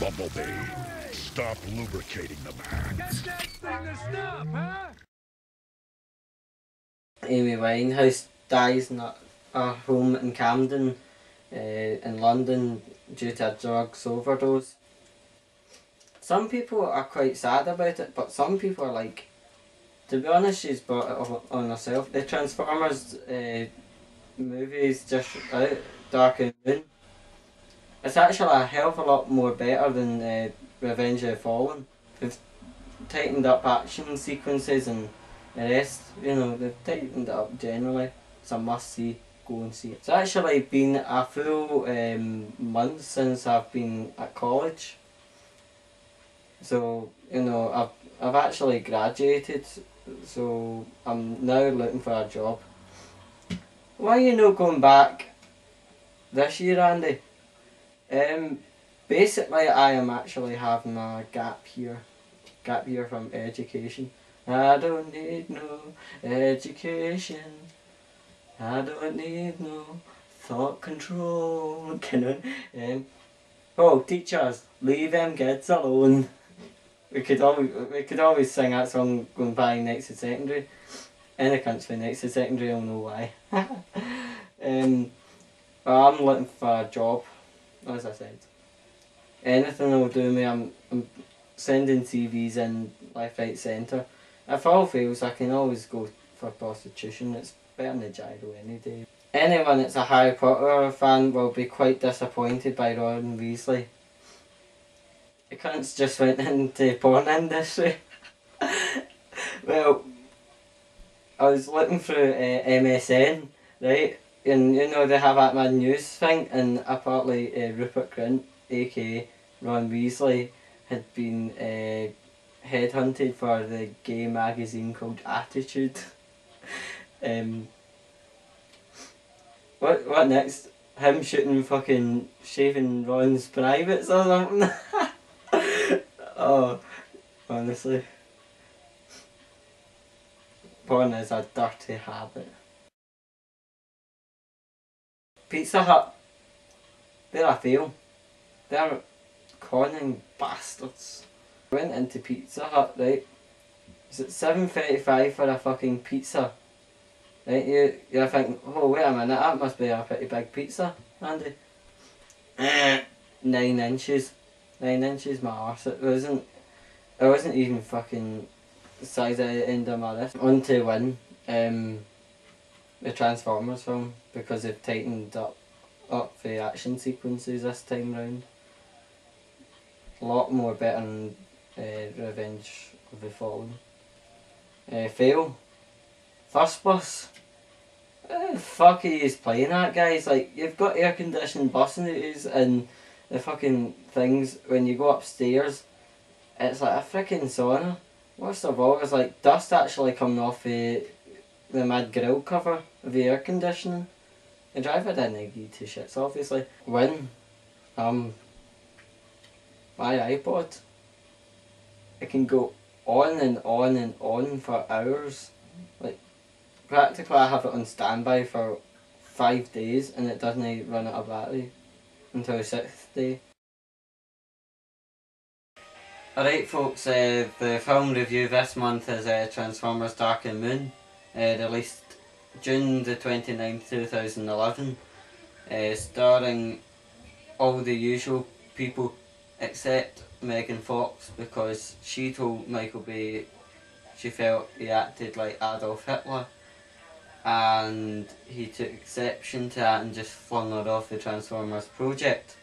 Bumblebee, stop lubricating the man. Get that thing to stop, huh? Amy Winehouse dies in a home in Camden, in London, due to a drugs overdose. Some people are quite sad about it, but some people are like, to be honest, she's brought it on herself. The Transformers movies just out, Dark and Moon. It's actually a hell of a lot more better than Revenge of the Fallen. They've tightened up action sequences and the rest, you know, they've tightened it up generally. It's a must see, go and see it. It's actually been a full month since I've been at college. So, you know, I've actually graduated, so I'm now looking for a job. Why are you not going back this year, Andy? Basically I am actually having a gap year from education. I don't need no education. I don't need no thought control. Oh, teachers, leave them kids alone. We could always sing that song going by next to secondary. Any country next to secondary will know why. Well, I'm looking for a job, as I said. Anything will do me. I'm sending CVs in left, right, centre. If all fails, I can always go for prostitution. It's better than the gyro any day. Anyone that's a Harry Potter fan will be quite disappointed by Ron Weasley. The cunts just went into the porn industry. Well, I was looking through MSN, right? And you know they have that mad news thing, and apparently Rupert Grint, aka Ron Weasley, had been headhunted for the gay magazine called Attitude. What next? Him shaving Ron's privates or something? Oh, honestly. Porn is a dirty habit. Pizza Hut. They're a fail. They're conning bastards. I went into Pizza Hut, right? Is it $7.35 for a fucking pizza? Right, you're thinking, oh wait a minute, that must be a pretty big pizza, Andy. 9 inches. 9 inches my arse. It wasn't even fucking the size of the end of my wrist. On to win the Transformers film, because they've tightened up the action sequences this time round. A lot more better than Revenge of the Fallen. Fail. First Bus. What the fuck are you playing at, guys? Like, you've got air conditioned buses and the fucking things. When you go upstairs, it's like a freaking sauna. Worst of all, it's like dust actually coming off the mad grill cover of the air conditioning. The driver didn't give 2 shits, obviously. Win. My iPod. It can go on and on and on for hours. Like, practically I have it on standby for 5 days and it doesn't run out of battery until the 6th day. Alright folks, the film review this month is Transformers Dark and Moon, released June the 29th, 2011, starring all the usual people except Megan Fox, because she told Michael Bay she felt he acted like Adolf Hitler, and he took exception to that and just flung her off the Transformers project.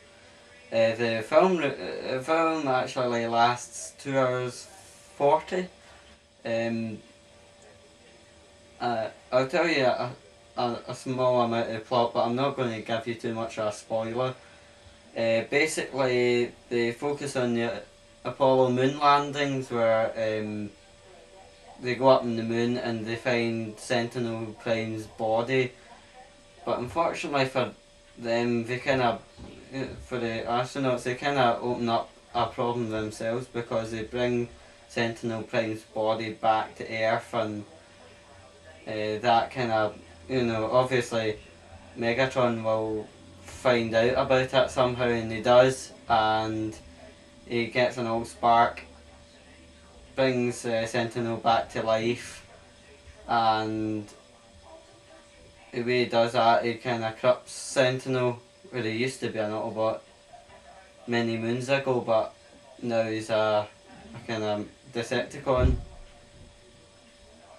The film actually lasts 2 hours 40. I'll tell you a small amount of the plot, but I'm not going to give you too much of a spoiler. Basically, they focus on the Apollo moon landings where they go up on the moon and they find Sentinel Prime's body, but unfortunately for them, they for the astronauts, they kind of open up a problem themselves, because they bring Sentinel Prime's body back to Earth, and that kind of, you know, obviously Megatron will find out about it somehow, and he does, and he gets an old spark, brings Sentinel back to life, and the way he does that, he kind of corrupts Sentinel, where he used to be an Autobot many moons ago, but now he's a kind of Decepticon.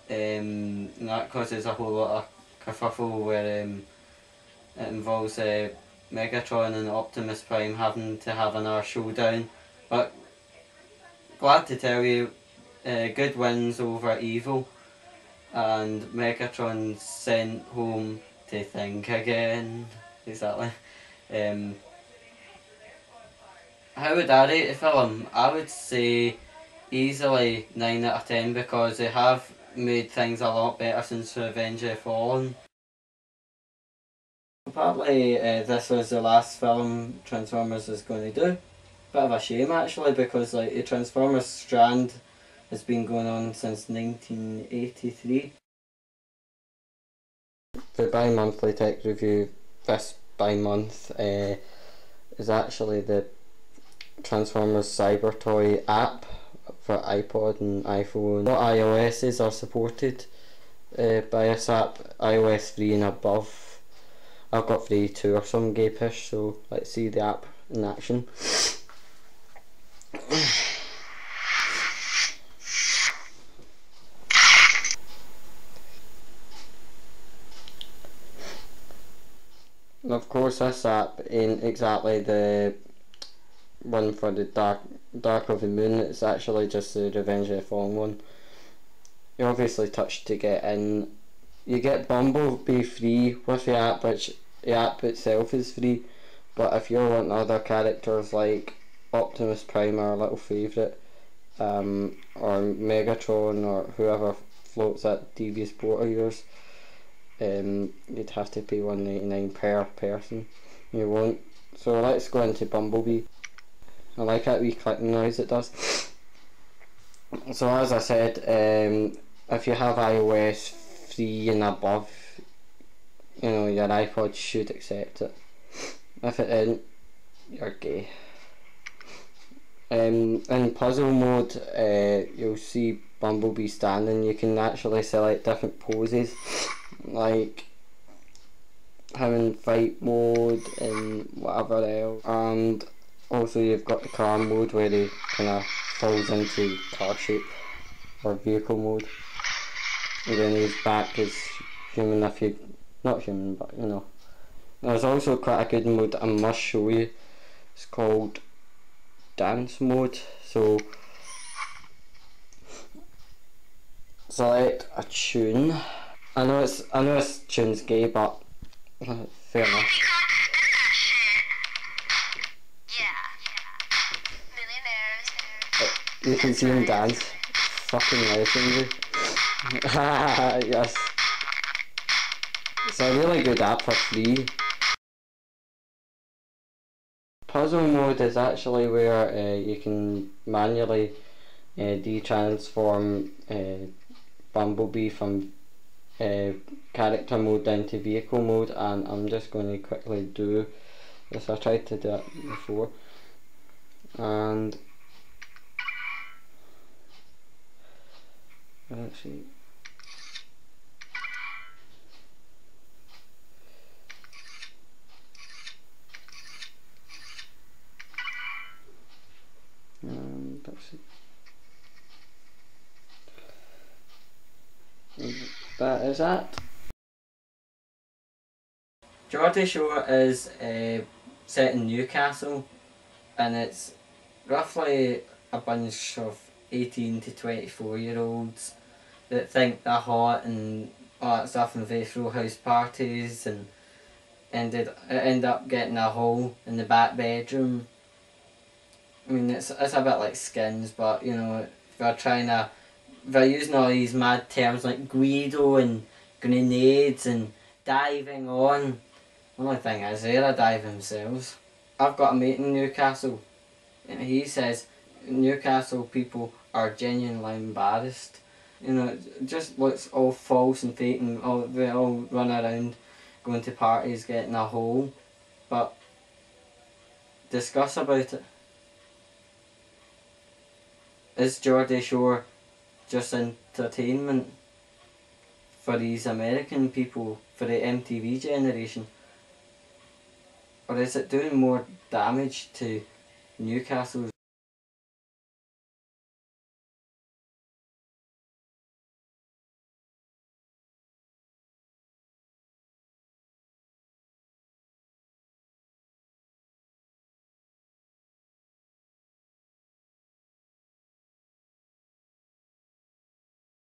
And that causes a whole lot of kerfuffle where it involves Megatron and Optimus Prime having to have another showdown. But glad to tell you, good wins over evil, and Megatron's sent home to think again. Exactly. How would I rate the film? I would say easily 9 out of 10 because they have made things a lot better since Revenge of the Fallen. Apparently this was the last film Transformers is going to do. Bit of a shame actually, because like the Transformers strand has been going on since 1983. The bi-monthly tech review this bi-month is actually the Transformers Cyber Toy app for iPod and iPhone. What iOSs are supported by this app, iOS 3 and above. I've got 3.2 or some gapish, so let's see the app in action. Of course this app ain't exactly the one for the Dark of the Moon, it's actually just the Revenge of the Fallen one. You obviously touch to get in. You get Bumblebee free with the app, which the app itself is free, but if you're wanting other characters like Optimus Prime, our little favourite, or Megatron or whoever floats that devious boat of yours, you'd have to pay $1.99 per person. You won't. So let's go into Bumblebee. I like that wee clicking noise it does. So as I said, if you have iOS 3 and above, you know, your iPod should accept it. If it isn't, you're gay. In puzzle mode, you'll see Bumblebee standing. You can actually select different poses, like having fight mode and whatever else. And also you've got the car mode where he kind of falls into car shape, or vehicle mode. And then his back is human if you, not human but you know. There's also quite a good mode I must show you. It's called dance mode. So select a tune. I know this tune's gay, but fair enough. You can see him dance. Fucking legendary. Yes. It's a really good app for free. Puzzle mode is actually where you can manually de-transform Bumblebee from character mode down to vehicle mode, and I'm just going to quickly do this. I tried to do it before, and let's see. Let's see. That is that. Geordie Shore is set in Newcastle, and it's roughly a bunch of 18 to 24-year-olds that think they're hot and all that stuff, and they throw house parties and end up getting a hole in the back bedroom. I mean, it's a bit like Skins, but you know, they're using all these mad terms like Guido and grenades and diving on. The only thing is, they're a dive themselves. I've got a mate in Newcastle, and he says Newcastle people are genuinely embarrassed. You know, it just looks all false and fake, and they all run around going to parties getting a hole. But discuss about it. is Geordie Shore just entertainment for these American people, for the MTV generation? Or is it doing more damage to Newcastle's